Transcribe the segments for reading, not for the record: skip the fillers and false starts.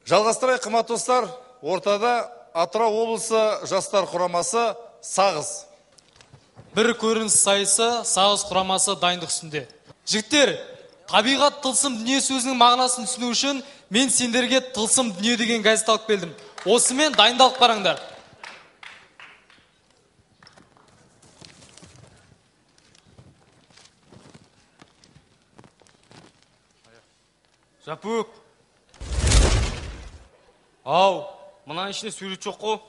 Жалғастырайық, қымбатты достар, ортада Атырау облысы жастар құрамасы Сағыз. Бір көрініс сайысы Сағыз құрамасы дайындық үстінде. Жігіттер, табиғат тылсым дүние сөзінің мағынасын түсіну үшін мен сендерге тылсым дүние деген газет алып келдім. Осымен дайындалып барыңдар. Жапөк. Ау, мұнан ішіне сурет жоқ қой.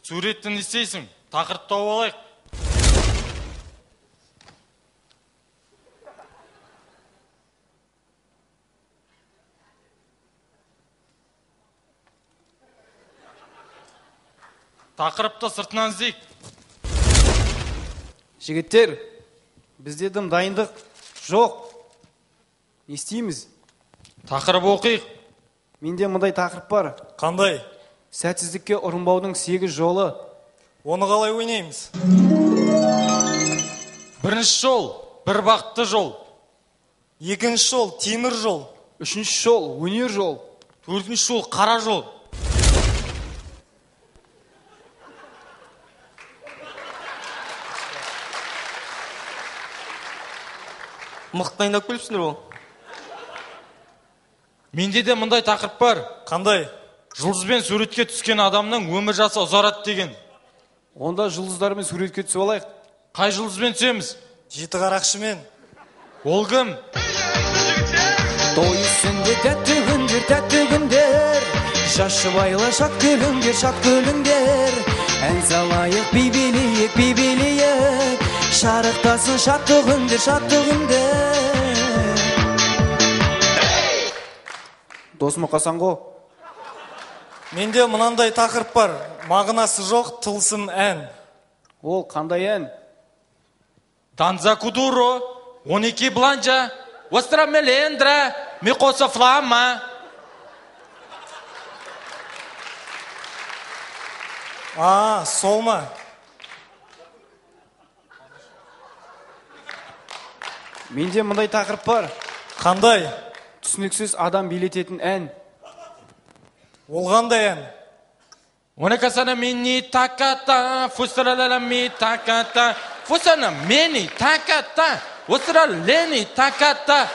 Суретті не істейсің? Тақырып тауып алайық. Тақырыпты сыртынан іздейік. Жігіттер, бізде дым дайындық жоқ. Не істейміз? Тақырып оқиық. Менде мұндай тақырып бар. Қандай? Сәтсіздікке ұрынбаудың 8 жолы. Оны қалай ойнаймыз? Бірінші жол, бір бақытты жол. Екінші жол, темір жол. Үшінші жол, өнер жол. Төртінші жол, қара жол. Мықты дайындап келіпсіңдер ол. Менде де мұндай тақырып бар. Қандай? Жұлдызбен суретке түскен адамның өмір жасы ұзарады деген. Онда жұлдыздармен суретке түсіп алайық. Қай жұлдызбен түсеміз? Жеті қарақшымен. Ол кім? Той үстінде тәтті күндер, шашы байлы шат күліңдер. Ән салайық, би билейік, шарықтасын шатты күндер. Досым қасан ғо? Менде мұнандай тақырып бар. Мағынасы жоқ, тылсым ән. Ол қандай ән? Данза кудуро, 12 бланжа, остра мелендра, микоса флама. Сол ма? Менде мұндай тақырып бар. Қандай? Түсініксіз адам билететін ән. Ол қандай ән? Онекасана мини таката, фустралала ми таката, фусана мени таката, остралени таката.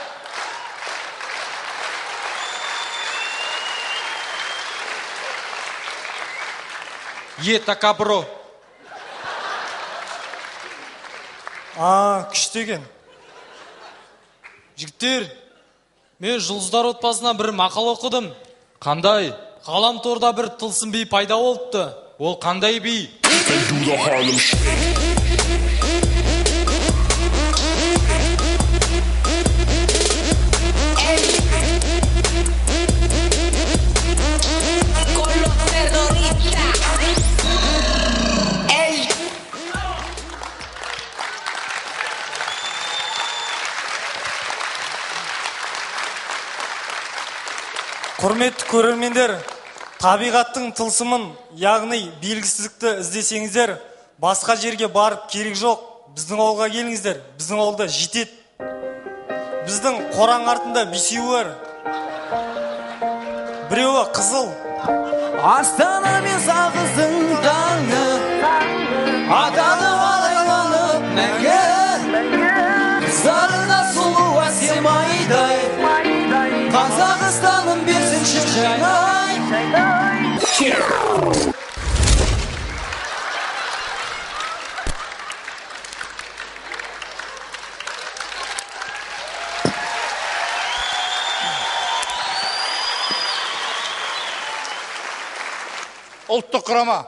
Такабро. Күштеген. Жігіттер, мен жұлдыздар отбасынан бір мақал оқыдым. Қандай? Ғаламторда бір тылсым би пайда болыпты. Ол қандай би? Құрметті көрермендер, табиғаттың тылсымын, яғни белгісіздікті іздесеңіздер, басқа жерге барып керек жоқ. Біздің ауылға келіңіздер, біздің ауылда жетеді. Біздің қораң артында бесеуі бар. Біреуі қызыл. Астана мен Сағыздың таңы, атаны алайланып мәңгі, қыздарына сұлу әсем айдай, Қазақстаным берсінші жайнай. Ұлттық құрама